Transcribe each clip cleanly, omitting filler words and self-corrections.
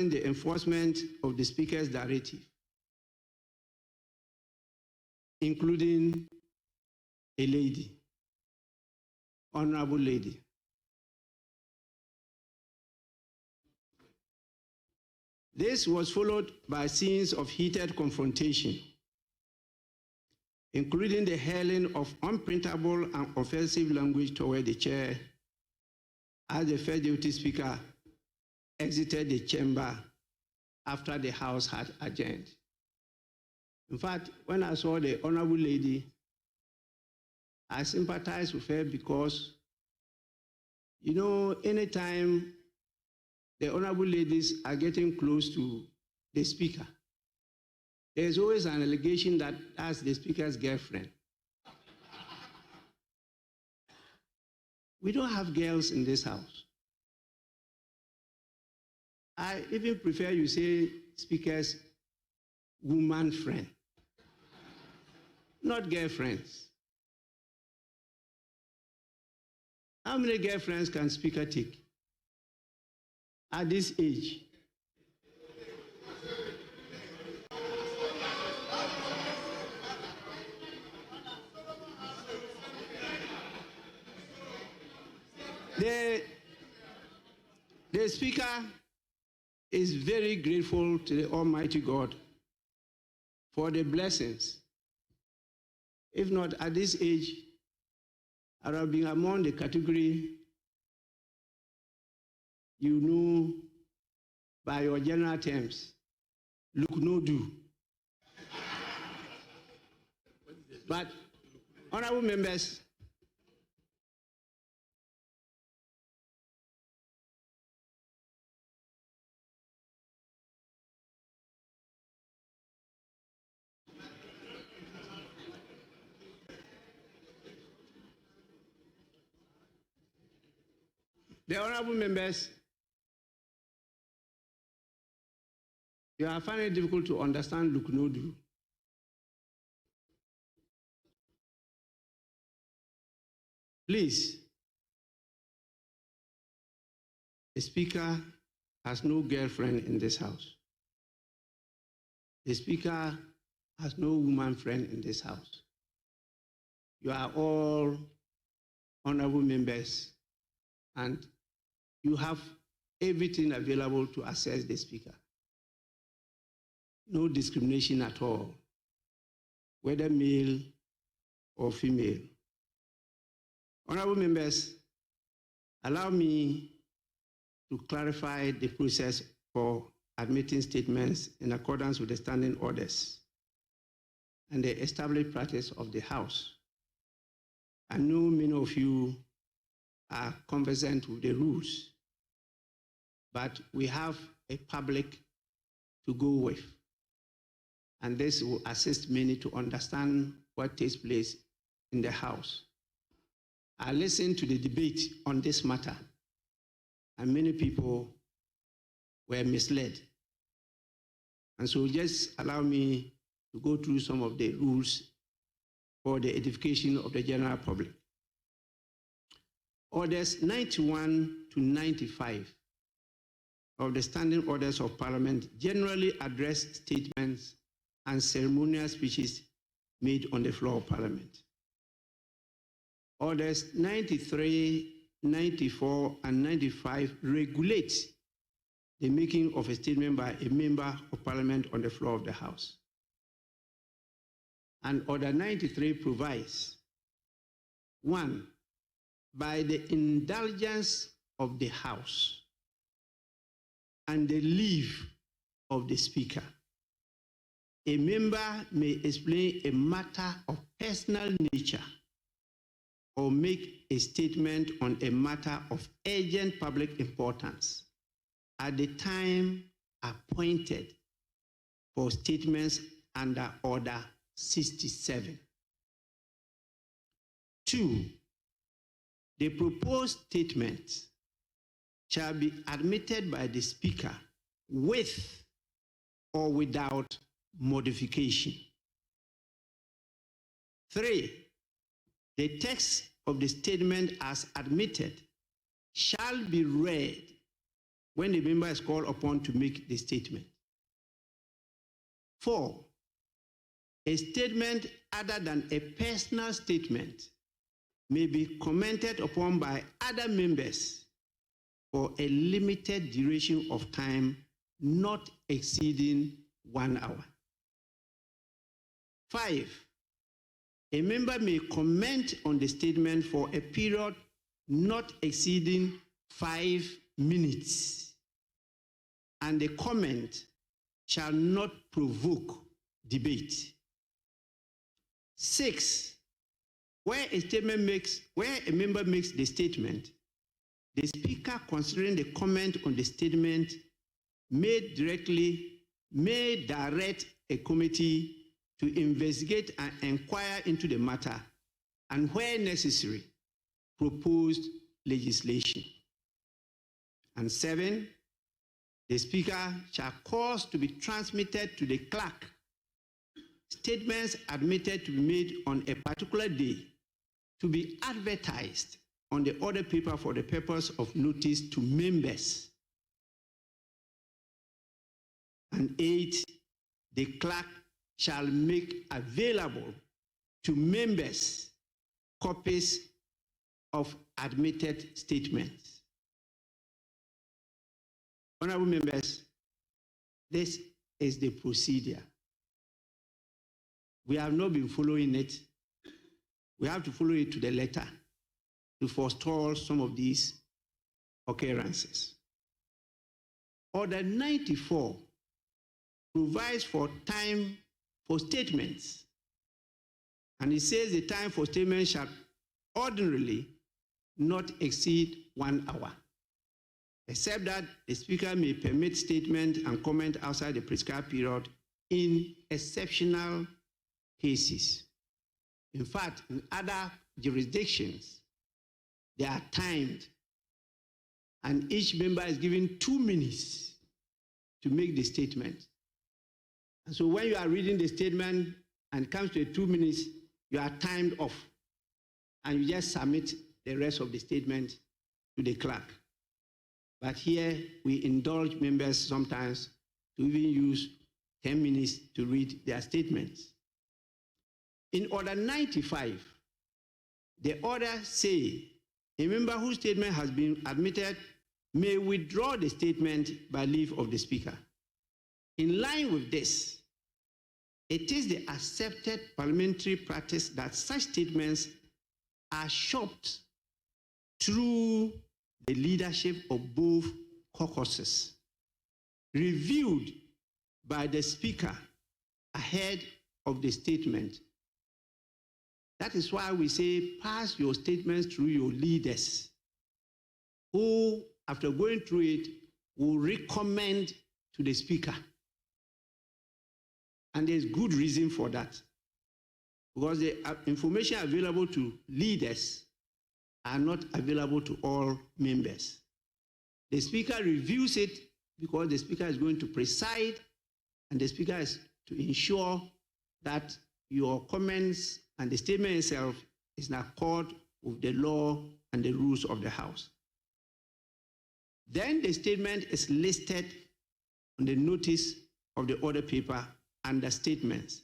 the enforcement of the Speaker's directive, including a lady, honorable lady. This was followed by scenes of heated confrontation, including the hurling of unprintable and offensive language toward the chair as the First Deputy Speaker exited the chamber after the House had adjourned. In fact, when I saw the honorable lady, I sympathized with her because, you know, anytime the honorable ladies are getting close to the Speaker, there's always an allegation that that's the Speaker's girlfriend. We don't have girls in this house. I even prefer you say Speaker's woman friend, not girlfriends. How many girlfriends can Speaker take at this age? The Speaker is very grateful to the Almighty God for the blessings. If not at this age, I would have been among the category you know by your general terms, look no do. But honorable members, the honorable members, you are finding it difficult to understand look no do. Please, the Speaker has no girlfriend in this house. The Speaker has no woman friend in this house. You are all honorable members, and you have everything available to assess the Speaker. No discrimination at all, whether male or female. Honorable members, allow me to clarify the process for admitting statements in accordance with the standing orders and the established practice of the House. I know many of you are conversant with the rules, but we have a public to go with, and this will assist many to understand what takes place in the House. I listened to the debate on this matter, and many people were misled. And so just allow me to go through some of the rules for the edification of the general public. Orders 91 to 95 of the Standing Orders of Parliament generally address statements and ceremonial speeches made on the floor of Parliament. Orders 93, 94, and 95 regulate the making of a statement by a member of Parliament on the floor of the House. And Order 93 provides, 1, by the indulgence of the House and the leave of the Speaker, a member may explain a matter of personal nature or make a statement on a matter of urgent public importance at the time appointed for statements under Order 67. 2, the proposed statement shall be admitted by the Speaker with or without modification. 3, the text of the statement as admitted shall be read when the member is called upon to make the statement. 4, a statement other than a personal statement may be commented upon by other members for a limited duration of time not exceeding 1 hour. 5, a member may comment on the statement for a period not exceeding 5 minutes, and the comment shall not provoke debate. 6, where a member makes the statement, the speaker, considering the comment on the statement made directly, may direct a committee to investigate and inquire into the matter, and where necessary, proposed legislation. And 7, the speaker shall cause to be transmitted to the clerk statements admitted to be made on a particular day to be advertised on the order paper for the purpose of notice to members. And 8, the clerk shall make available to members copies of admitted statements. Honorable members, this is the procedure. We have not been following it. We have to follow it to the letter to forestall some of these occurrences. Order 94 provides for time for statements, and it says the time for statements shall ordinarily not exceed 1 hour, except that the speaker may permit statement and comment outside the prescribed period in exceptional cases. In fact, in other jurisdictions, they are timed, and each member is given 2 minutes to make the statement. And so when you are reading the statement and it comes to 2 minutes, you are timed off, and you just submit the rest of the statement to the clerk. But here we indulge members sometimes to even use 10 minutes to read their statements. In Order 95, the order says a member whose statement has been admitted may withdraw the statement by leave of the speaker. In line with this, it is the accepted parliamentary practice that such statements are shopped through the leadership of both caucuses, reviewed by the speaker ahead of the statement. That is why we say pass your statements through your leaders, who, after going through it, will recommend to the speaker. And there's good reason for that, because the information available to leaders are not available to all members. The speaker reviews it because the speaker is going to preside, and the speaker is to ensure that your comments and the statement itself is in accord with the law and the rules of the House. Then the statement is listed on the notice of the order paper under statements.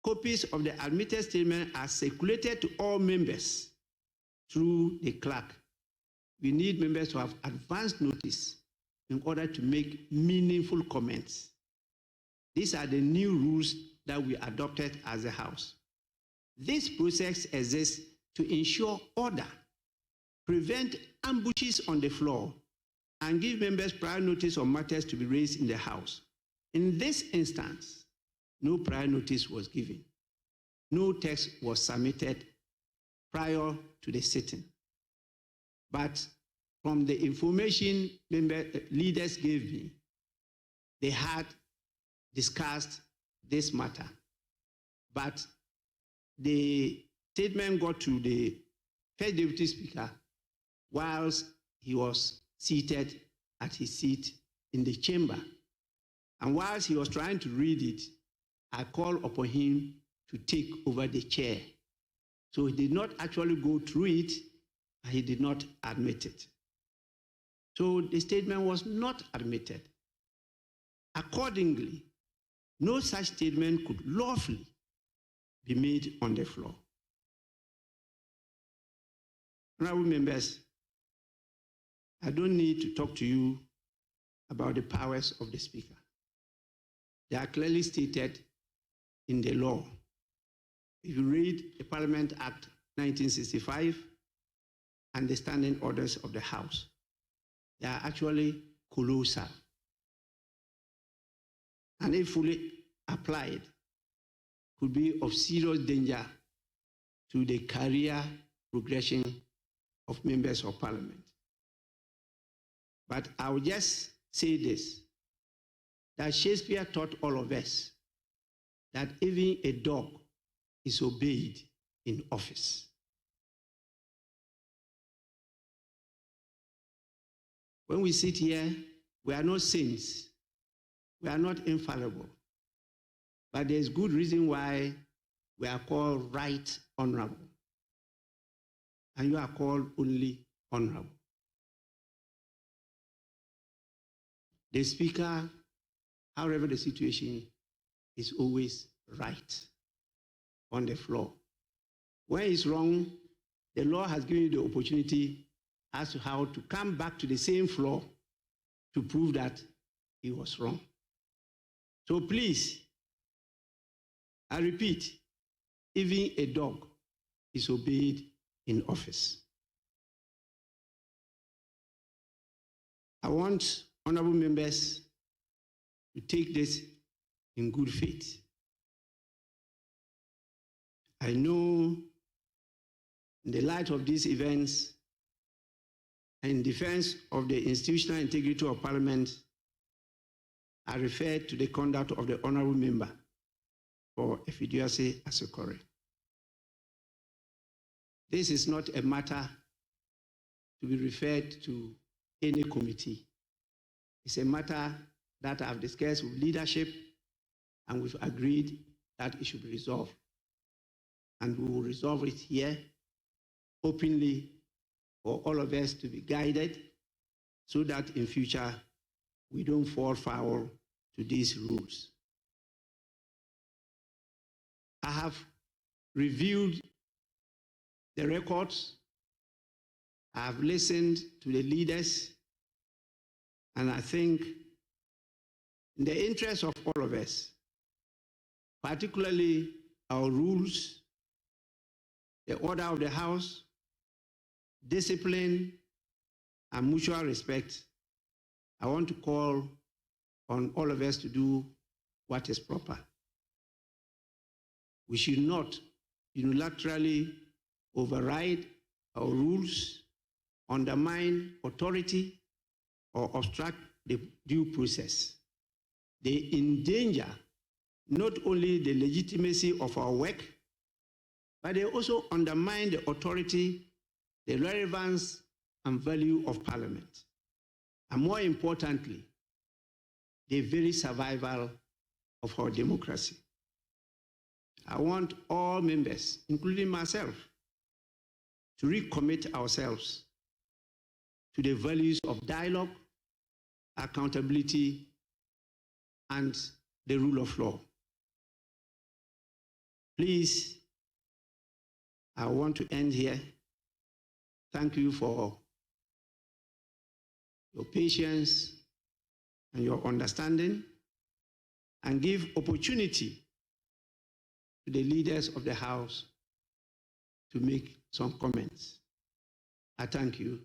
Copies of the admitted statement are circulated to all members through the clerk. We need members to have advance notice in order to make meaningful comments. These are the new rules that we adopted as a House. This process exists to ensure order, prevent ambushes on the floor, and give members prior notice of matters to be raised in the House. In this instance, no prior notice was given. No text was submitted prior to the sitting. But from the information leaders gave me, they had discussed this matter. But the statement got to the First Deputy Speaker whilst he was seated at his seat in the chamber. And whilst he was trying to read it, I called upon him to take over the chair. So he did not actually go through it, and he did not admit it. So the statement was not admitted. Accordingly, no such statement could lawfully be made on the floor. Honorable members, I don't need to talk to you about the powers of the Speaker. They are clearly stated in the law. If you read the Parliament Act 1965 and the standing orders of the House, they are actually colossal. And if fully applied, could be of serious danger to the career progression of members of Parliament. But I will just say this, that Shakespeare taught all of us that even a dog is obeyed in office. When we sit here, we are not saints. We are not infallible. But there's good reason why we are called right honorable. And you are called only honorable. The Speaker, however the situation, is always right on the floor. When it's wrong, the law has given you the opportunity as to how to come back to the same floor to prove that he was wrong. So please, I repeat, even a dog is obeyed in office. I want honorable members to take this in good faith. I know in the light of these events and in defense of the institutional integrity of Parliament, I refer to the conduct of the honorable member for Afriyie Asokore. This is not a matter to be referred to any committee. It's a matter that I've discussed with leadership, and we've agreed that it should be resolved. And we will resolve it here openly for all of us to be guided so that in future we don't fall foul to these rules. I have reviewed the records. I have listened to the leaders, and I think in the interest of all of us, particularly our rules, the order of the House, discipline, and mutual respect, I want to call on all of us to do what is proper. We should not unilaterally override our rules, undermine authority, or obstruct the due process. They endanger not only the legitimacy of our work, but they also undermine the authority, the relevance, and value of Parliament. And more importantly, the very survival of our democracy. I want all members, including myself, to recommit ourselves to the values of dialogue, accountability, and the rule of law. Please, I want to end here. Thank you for your patience and your understanding, and give opportunity to the leaders of the House to make some comments. I thank you.